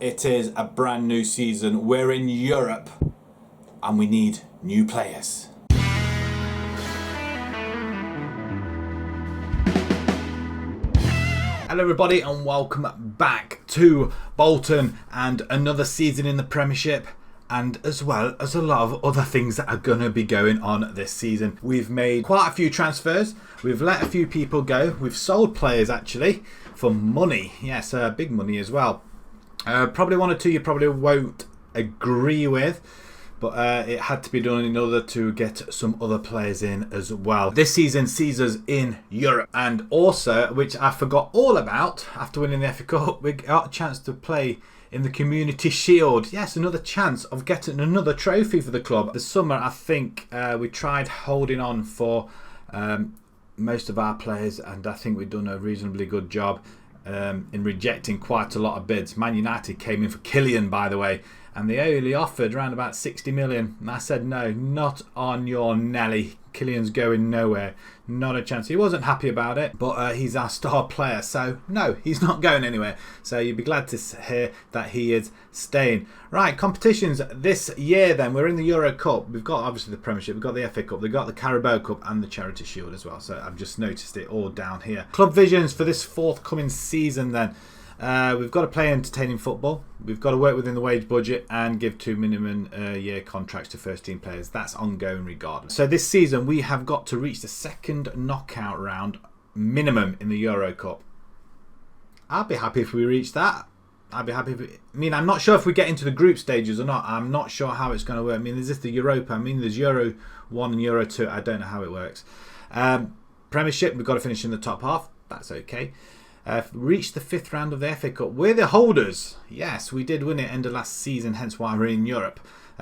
It is a brand new season. We're in Europe and we need new players. Hello everybody and welcome back to Bolton and another season in the Premiership, and as well as a lot of other things that are going to be going on this season. We've made quite a few transfers, we've let a few people go, we've sold players actually for money, yes, big money as well. Probably one or two you probably won't agree with, but it had to be done in order to get some other players in as well. This season sees us in Europe, and also, which I forgot all about, after winning the FA Cup, we got a chance to play in the Community Shield. Yes, another chance of getting another trophy for the club. This summer, I think we tried holding on for most of our players, and I think we've done a reasonably good job in rejecting quite a lot of bids. Man United came in for Kylian, by the way, and they only offered around about 60 million. And I said, no, not on your Nelly. Kylian's going nowhere. Not a chance. He wasn't happy about it, but he's our star player. So, no, he's not going anywhere. So, you'll be glad to hear that he is staying. Right, competitions this year then. We're in the Euro Cup. We've got, obviously, the Premiership. We've got the FA Cup. We've got the Carabao Cup and the Charity Shield as well. So, I've just noticed it all down here. Club visions for this forthcoming season then. We've got to play entertaining football. We've got to work within the wage budget and give 2 minimum year contracts to first team players. That's ongoing regardless. So this season we have got to reach the second knockout round minimum in the Euro Cup. I'd be happy if we reach that. I'd be happy if I'm not sure if we get into the group stages or not. I'm not sure how it's going to work. Is this the Europa? There's Euro 1 and Euro 2. I don't know how it works. Premiership, we've got to finish in the top half. That's okay. Reached the 5th round of the FA Cup. We're the holders. Yes, we did win it end of last season, hence why we're in Europe.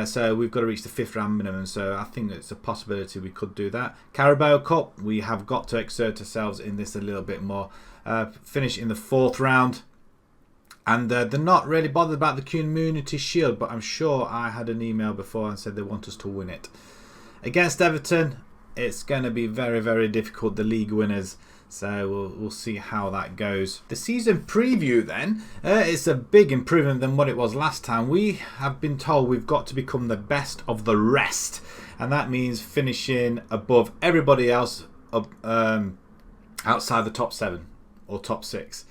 So we've got to reach the 5th round minimum. So I think it's a possibility we could do that. Carabao Cup, we have got to exert ourselves in this a little bit more. Finish in the 4th round. And they're not really bothered about the Community Shield, but I'm sure I had an email before and said they want us to win it. Against Everton, it's going to be very, very difficult, the league winners. So we'll see how that goes. The season preview then, it's a big improvement than what it was last time. We have been told we've got to become the best of the rest. And that means finishing above everybody else outside the top 7 or top 6.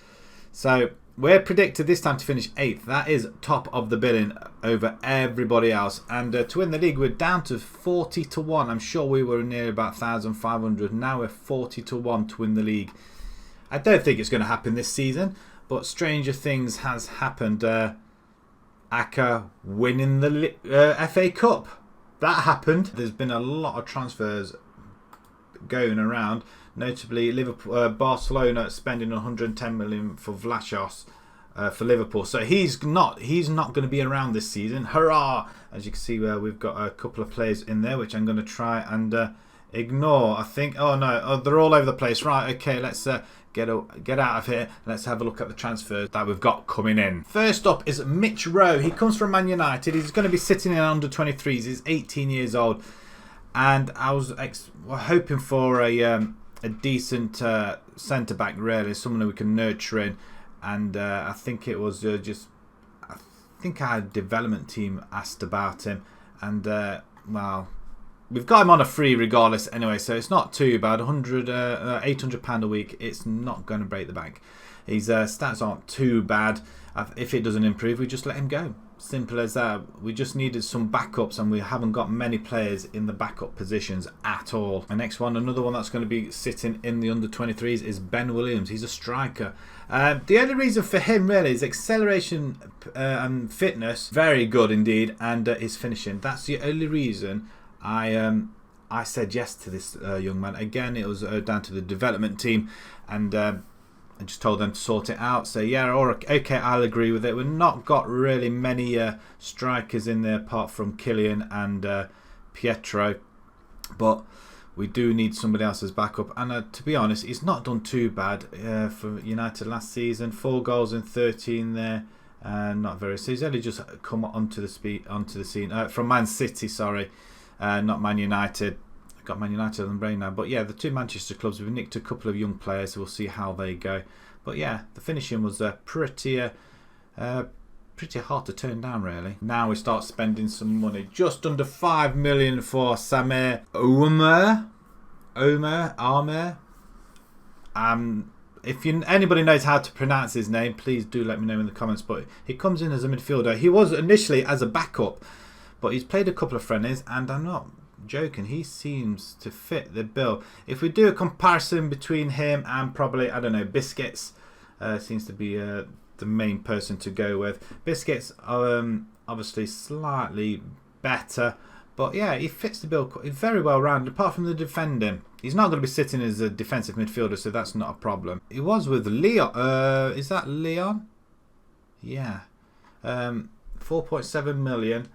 So we're predicted this time to finish 8th. That is top of the billing over everybody else. And to win the league, we're down to 40 to 1. I'm sure we were near about 1,500. Now we're 40 to 1 to win the league. I don't think it's going to happen this season, but stranger things has happened. Aka winning the FA Cup. That happened. There's been a lot of transfers going around. Notably, Liverpool, Barcelona spending 110 million for Vlachos for Liverpool. So he's not going to be around this season. Hurrah! As you can see, we've got a couple of players in there, which I'm going to try and ignore. I think. Oh no, they're all over the place. Right. Okay. Let's get out of here. Let's have a look at the transfers that we've got coming in. First up is Mitch Rowe. He comes from Man United. He's going to be sitting in under 23s. He's 18 years old, and I was hoping for a decent centre back, really, someone who we can nurture in, and I think it was I think our development team asked about him, and well, we've got him on a free regardless anyway, so it's not too bad. £800 a week, it's not going to break the bank. His stats aren't too bad. If it doesn't improve, we just let him go. Simple as that. We just needed some backups, and we haven't got many players in the backup positions at all. The next one, another one that's going to be sitting in the under 23s, is Ben Williams. He's a striker. The only reason for him really is acceleration and fitness, very good indeed, and his finishing. That's the only reason I said yes to this young man. Again, it was down to the development team, and I just told them to sort it out. So yeah, okay, I'll agree with it. We've not got really many strikers in there apart from Kylian and Pietro, but we do need somebody else as backup. And to be honest, he's not done too bad for United last season. 4 goals in 13 there. Not very. So he's only just come onto the scene from Man City. Sorry, not Man United. I've got Man United on the brain now. But yeah, the 2 Manchester clubs, we've nicked a couple of young players, so we'll see how they go. But yeah, the finishing was pretty pretty hard to turn down, really. Now we start spending some money. Just under 5 million for Samir Omer. If anybody knows how to pronounce his name, please do let me know in the comments. But he comes in as a midfielder. He was initially as a backup, but he's played a couple of friendlies, and I'm not joking, he seems to fit the bill. If we do a comparison between him and probably, I don't know, Biscuits, seems to be the main person to go with. Biscuits obviously slightly better, but yeah, he fits the bill very well rounded. Apart from the defending, he's not going to be sitting as a defensive midfielder, so that's not a problem. He was with Leon. Is that Leon? Yeah. 4.7 million.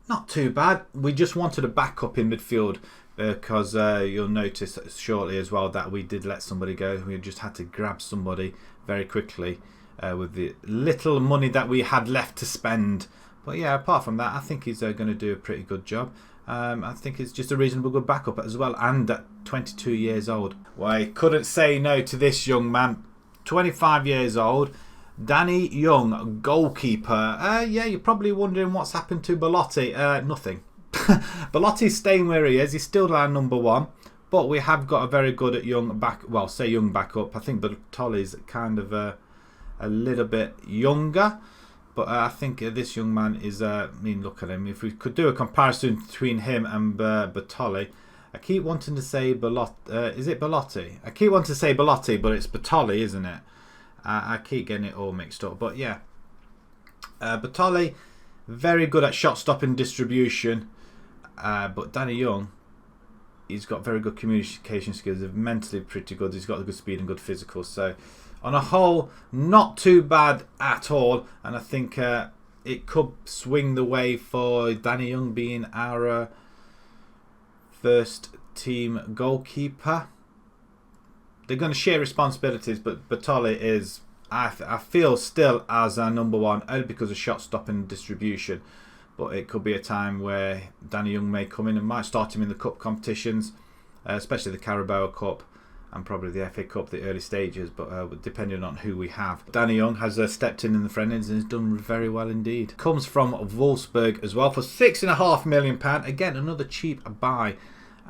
Not too bad. We just wanted a backup in midfield because you'll notice shortly as well that we did let somebody go. We just had to grab somebody very quickly with the little money that we had left to spend. But yeah, apart from that, I think he's going to do a pretty good job. I think it's just a reasonable good backup as well, and at 22 years old. Well, I couldn't say no to this young man. 25 years old. Danny Young, goalkeeper. Yeah, you're probably wondering what's happened to Belotti. Nothing. Belotti's staying where he is. He's still our number one. But we have got a very good young backup. I think Belottoli's kind of a little bit younger. But I think this young man is, I mean, look at him. If we could do a comparison between him and Bertolli. I keep wanting to say Belotti. Is it Belotti? I keep wanting to say Belotti, but it's Bertolli, isn't it? I keep getting it all mixed up. But yeah, Bertolli, very good at shot stopping distribution. But Danny Young, he's got very good communication skills. He's mentally pretty good. He's got good speed and good physical. So on a whole, not too bad at all. And I think it could swing the way for Danny Young being our first team goalkeeper. They're going to share responsibilities, but Bertolli is, I feel, still as our number one, only because of shot stopping and distribution. But it could be a time where Danny Young may come in and might start him in the cup competitions, especially the Carabao Cup and probably the FA Cup, the early stages, but depending on who we have. Danny Young has stepped in the friendlies and has done very well indeed. Comes from Wolfsburg as well for £6.5 million. Again, another cheap buy.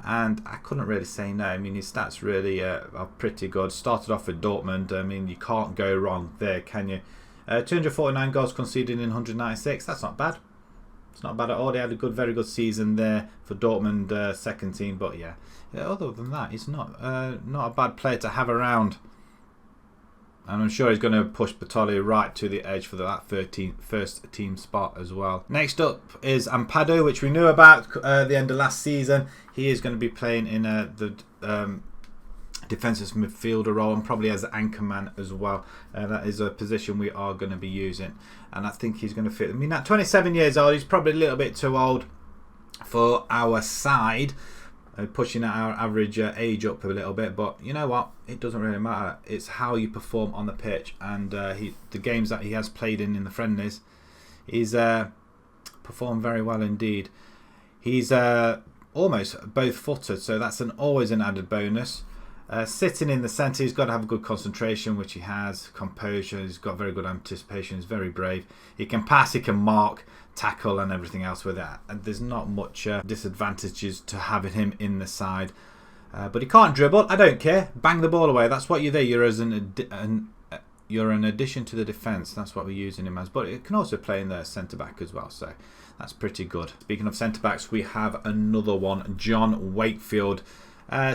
And I couldn't really say no. I mean, his stats really are pretty good. Started off with Dortmund. I mean, you can't go wrong there, can you? 249 goals conceded in 196. That's not bad. It's not bad at all. They had a very good season there for Dortmund second team. But yeah, other than that, he's not a bad player to have around. And I'm sure he's going to push Bertolli right to the edge for that first team spot as well. Next up is Ampadu, which we knew about the end of last season. He is going to be playing in the defensive midfielder role and probably as an anchor man as well. That is a position we are going to be using. And I think he's going to fit. I mean, at 27 years old, he's probably a little bit too old for our side. Pushing our average age up a little bit, but you know what? It doesn't really matter. It's how you perform on the pitch, and the games that he has played in the friendlies, he's performed very well indeed. He's almost both-footed, so that's always an added bonus. Sitting in the centre, he's got to have a good concentration, which he has. Composure, he's got very good anticipation. He's very brave. He can pass, he can mark, tackle and everything else with that, and there's not much disadvantages to having him in the side, but he can't dribble. I don't care, bang the ball away. That's what you're there. You're an addition to the defence. That's what we're using him as, but it can also play in the centre back as well, so that's pretty good. Speaking of centre backs, we have another one, John Wakefield.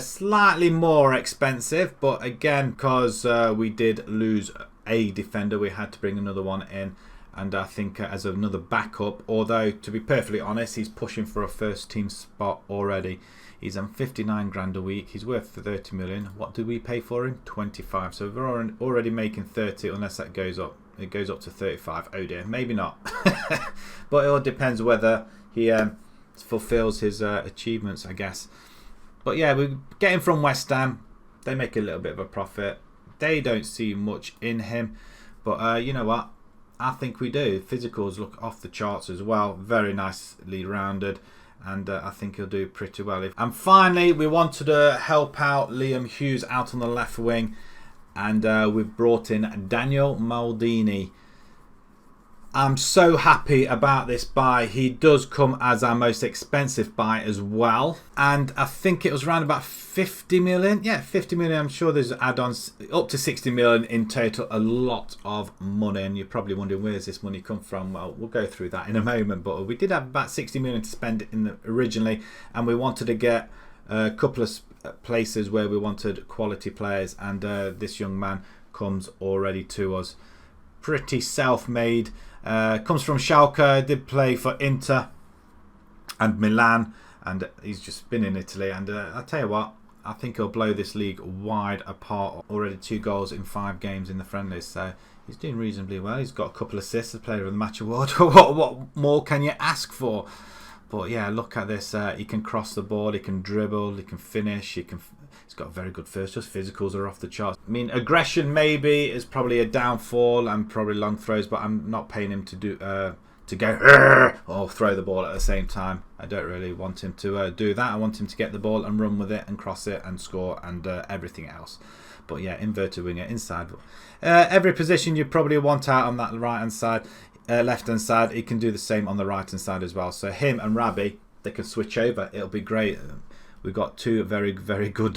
Slightly more expensive, but again, because we did lose a defender, we had to bring another one in. And I think as another backup, although to be perfectly honest, he's pushing for a first team spot already. He's on 59 grand a week. He's worth 30 million. What do we pay for him? 25. So we're already making 30 unless that goes up. It goes up to 35. Oh dear, maybe not. But it all depends whether he fulfills his achievements, I guess. But yeah, we're getting from West Ham. They make a little bit of a profit. They don't see much in him. But you know what? I think we do. Physicals look off the charts as well. Very nicely rounded. And I think he'll do pretty well. And finally, we wanted to help out Liam Hughes out on the left wing. And we've brought in Daniel Maldini. I'm so happy about this buy. He does come as our most expensive buy as well. And I think it was around about 50 million. Yeah, 50 million. I'm sure there's add-ons up to 60 million in total. A lot of money. And you're probably wondering, where's this money come from? Well, we'll go through that in a moment. But we did have about 60 million to spend originally. And we wanted to get a couple of places where we wanted quality players. And this young man comes already to us. Pretty self-made. Comes from Schalke, did play for Inter and Milan, and he's just been in Italy. And I'll tell you what, I think he'll blow this league wide apart. Already 2 goals in 5 games in the friendlies, so he's doing reasonably well. He's got a couple of assists, the Player of the Match award. What more can you ask for? But yeah, look at this. He can cross the board, he can dribble, he can finish, he's got a very good first touch. Physicals are off the charts. I mean, aggression maybe is probably a downfall and probably long throws, but I'm not paying him to do to go or throw the ball at the same time. I don't really want him to do that. I want him to get the ball and run with it and cross it and score and everything else. But yeah, inverted winger inside. Every position you probably want out on that right hand side. Left hand side, he can do the same on the right hand side as well. So him and Rabbi, they can switch over. It'll be great. We've got 2 very, very good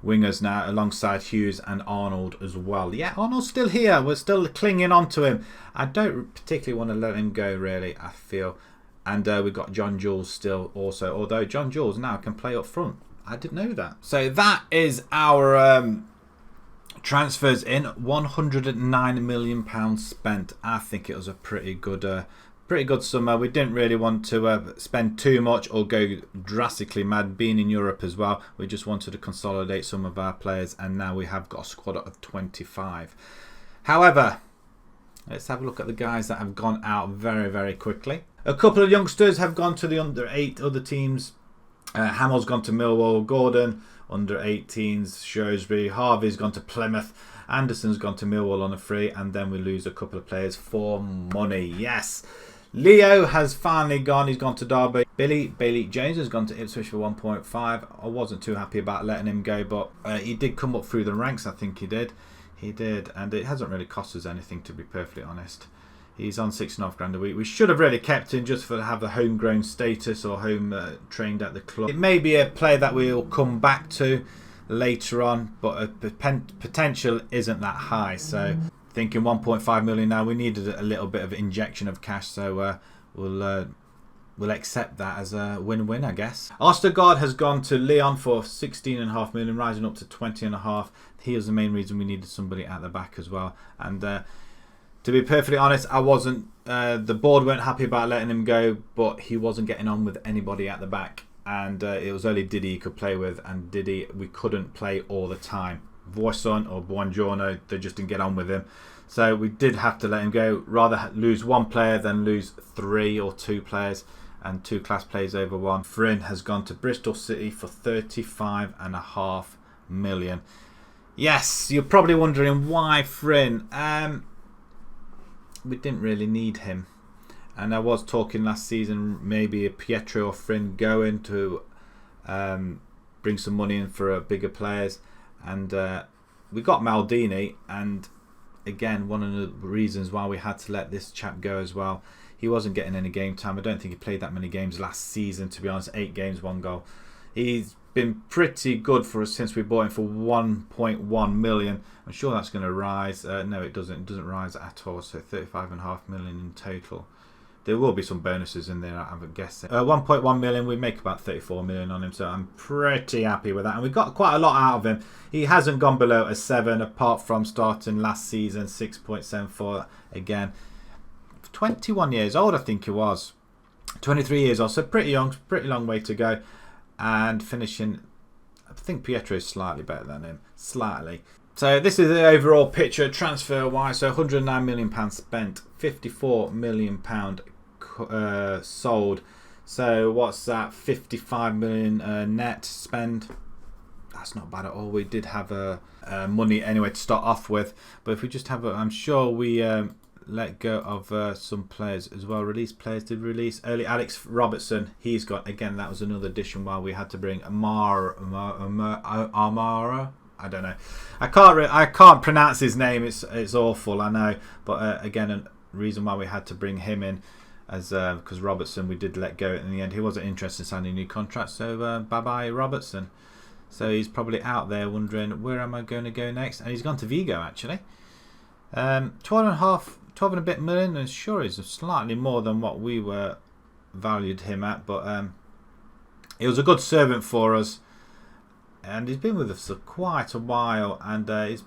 wingers now alongside Hughes and Arnold as well. Yeah, Arnold's still here. We're still clinging on to him. I don't particularly want to let him go, really, I feel. And we've got John Jules still also, although John Jules now can play up front. I didn't know that. So that is our transfers in. £109 million spent. I think it was a pretty good summer. We didn't really want to spend too much or go drastically mad. Being in Europe as well, we just wanted to consolidate some of our players, and now we have got a squad of 25. However, let's have a look at the guys that have gone out very, very quickly. A couple of youngsters have gone to the under-8 other teams. Hamill's gone to Millwall. Gordon, under-18s, Shrewsbury. Harvey's gone to Plymouth. Anderson's gone to Millwall on a free, and then we lose a couple of players for money. Yes. Leo has finally gone. He's gone to Derby. Bailey James has gone to Ipswich for 1.5. I wasn't too happy about letting him go, but he did come up through the ranks. I think he did. He did, and it hasn't really cost us anything, to be perfectly honest. He's on £6.5 a week. We should have really kept him just for to have the homegrown status or home trained at the club. It may be a player that we'll come back to later on, but potential isn't that high. So thinking 1.5 million now, we needed a little bit of injection of cash, so we'll accept that as a win-win, I guess. Ostergaard has gone to Lyon for 16.5 million, rising up to 20.5. He was the main reason we needed somebody at the back as well. And to be perfectly honest, I wasn't. The board weren't happy about letting him go, but he wasn't getting on with anybody at the back, and it was only Diddy he could play with, and Diddy we couldn't play all the time. Voisin or Buongiorno, they just didn't get on with him, so we did have to let him go. Rather lose 1 player than lose 3 or 2 players, and 2 class players over 1. Fryn has gone to Bristol City for 35.5 million. Yes, you're probably wondering why Fryn. We didn't really need him, and I was talking last season maybe a Pietro or Fryn going to bring some money in for bigger players, and we got Maldini, and again one of the reasons why we had to let this chap go as well. He wasn't getting any game time. I don't think he played that many games last season, to be honest. 8 games, 1 goal. He's been pretty good for us since we bought him for 1.1 million. I'm sure that's going to rise. No, it doesn't. It doesn't rise at all. So 35.5 million in total. There will be some bonuses in there, I'm guessing. 1.1 million, we make about 34 million on him, so I'm pretty happy with that. And we got quite a lot out of him. He hasn't gone below a 7, apart from starting last season, 6.74 again. 21 years old, I think he was. 23 years old, so pretty young, pretty long way to go. And finishing, I think Pietro is slightly better than him, slightly. So this is the overall picture transfer wise. So £109 million spent, £54 million sold. So what's that? 55 million net spend. That's not bad at all. We did have money anyway to start off with, but if we just have I'm sure we let go of some players as well. Release players. Did release early Alex Robertson. He's got, again, that was another addition while we had to bring Amara. I don't know. I can't pronounce his name. It's awful, I know. But again, reason why we had to bring him in, as because Robertson we did let go in the end. He wasn't interested in signing a new contract, so bye bye Robertson. So he's probably out there wondering, where am I going to go next? And he's gone to Vigo actually. 12 and a bit million, and sure is slightly more than what we were valued him at, but he was a good servant for us, and he's been with us for quite a while, and he's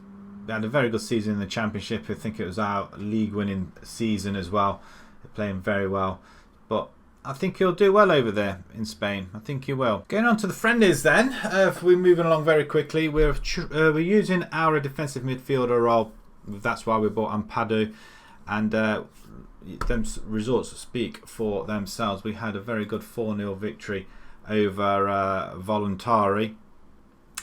had a very good season in the Championship. I think it was our league winning season as well. They're playing very well, but I think he'll do well over there in Spain. I think he will. Going on to the friendlies then, we're moving along very quickly. We're using our defensive midfielder role. That's why we bought Ampadu, and them results speak for themselves. We had a very good 4-0 victory over Voluntari.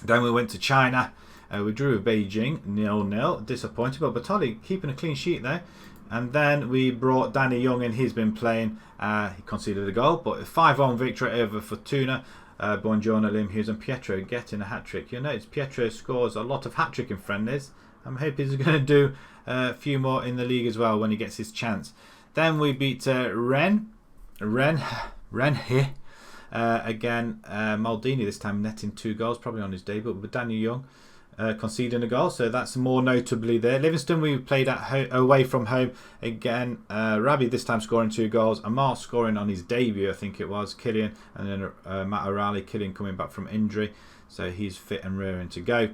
Then we went to China. We drew with Beijing 0-0. Disappointed, but Batali keeping a clean sheet there. And then we brought Danny Young in. He's been playing. He conceded a goal, but a 5-1 victory over Fortuna. Buongiorno, Liam Hughes and Pietro getting a hat-trick. You notice Pietro scores a lot of hat-trick in friendlies. I'm hoping he's going to do a few more in the league as well when he gets his chance. Then we beat Ren here. Again, Maldini this time netting 2 goals, probably on his debut, with Daniel Young conceding a goal, so that's more notably there. Livingston we played away from home again. Rabi this time scoring 2 goals. Amar scoring on his debut, I think it was. Killian, and then Matt O'Reilly. Killian coming back from injury, so he's fit and rearing to go.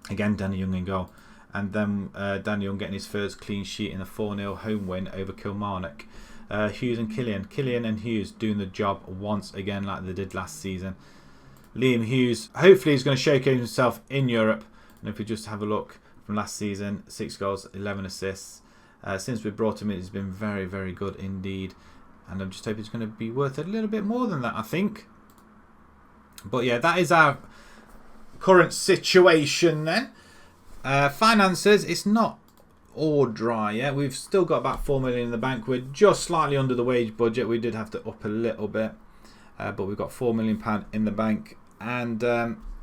Again, Danny Young in goal. And then Danny Young getting his first clean sheet in a 4-0 home win over Kilmarnock. Hughes and Killian. Killian and Hughes doing the job once again like they did last season. Liam Hughes, hopefully he's going to showcase himself in Europe. And if we just have a look from last season, 6 goals, 11 assists. Since we brought him in, he's been very, very good indeed. And I'm just hoping he's going to be worth a little bit more than that, I think. But yeah, that is our current situation then. Finances, it's not all dry yet. We've still got about 4 million in the bank. We're just slightly under the wage budget. We did have to up a little bit, but we've got £4 million in the bank, and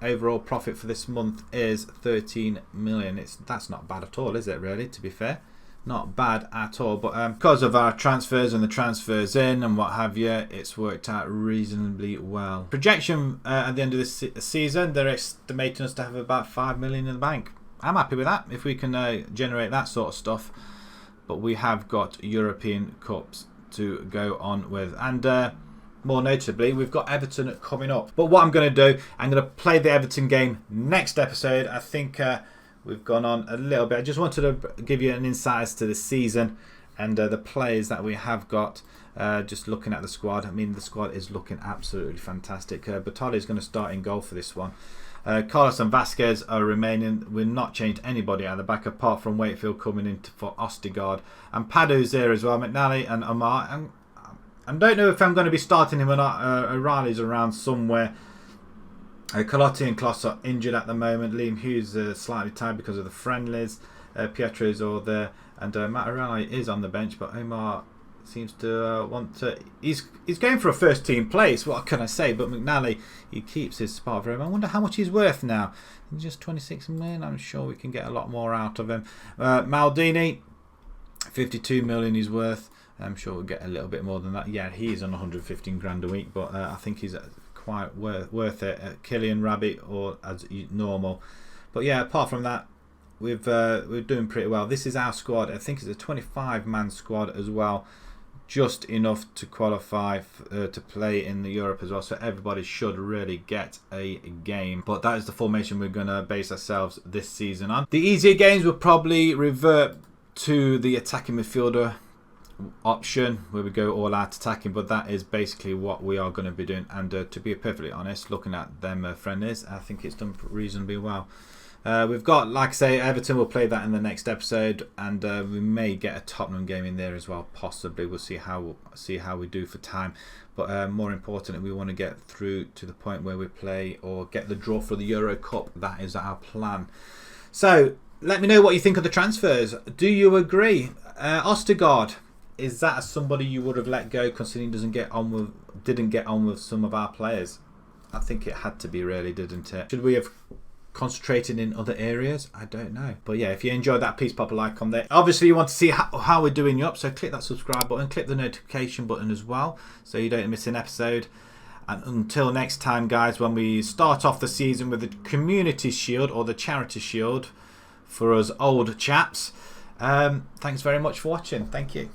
overall profit for this month is 13 million. That's not bad at all, is it, really, to be fair? Not bad at all, but because of our transfers and the transfers in and what have you, it's worked out reasonably well. Projection at the end of this season, they're estimating us to have about 5 million in the bank. I'm happy with that if we can generate that sort of stuff, but we have got European Cups to go on with, and more notably we've got Everton coming up. But what I'm going to do, I'm going to play the Everton game next episode. I think we've gone on a little bit. I just wanted to give you an insight as to the season and the players that we have got. Just looking at the squad, I mean the squad is looking absolutely fantastic. Batali is going to start in goal for this one. Carlos and Vasquez are remaining. We've not changed anybody out of the back apart from Wakefield coming in for Ostigard. And Padu's there as well. McNally and Amar. I don't know if I'm going to be starting him or not. O'Reilly's around somewhere. Colotti and Kloss are injured at the moment. Liam Hughes slightly tired because of the friendlies. Pietro's all there. And Matt O'Reilly is on the bench, but Omar seems to want to. He's going for a first team place. What can I say? But McNally, he keeps his spot for him. I wonder how much he's worth now. Just 26 million. I'm sure we can get a lot more out of him. Maldini, 52 million he's worth. I'm sure we'll get a little bit more than that. Yeah, he's on 115 grand a week, but I think he's quite worth it. Killian, Rabbit, or as normal. But yeah, apart from that, we're doing pretty well. This is our squad. I think it's a 25-man squad as well. Just enough to qualify to play in the Europe as well, so everybody should really get a game. But that is the formation we're going to base ourselves this season on. The easier games will probably revert to the attacking midfielder option, where we go all out attacking, but that is basically what we are going to be doing. And to be perfectly honest, looking at them friendlies, I think it's done reasonably well. We've got, like I say, Everton. We'll play that in the next episode, and we may get a Tottenham game in there as well. Possibly, we'll see how we do for time. But more importantly, we want to get through to the point where we play or get the draw for the Euro Cup. That is our plan. So let me know what you think of the transfers. Do you agree? Ostigard, is that somebody you would have let go, considering didn't get on with some of our players? I think it had to be, really, didn't it? Should we have concentrating in other areas? I don't know. But yeah, if you enjoyed that, please pop a like on there. Obviously, you want to see how we're doing you up, so click that subscribe button, click the notification button as well, so you don't miss an episode. And until next time, guys, when we start off the season with the Community Shield or the Charity Shield for us old chaps, thanks very much for watching. Thank you.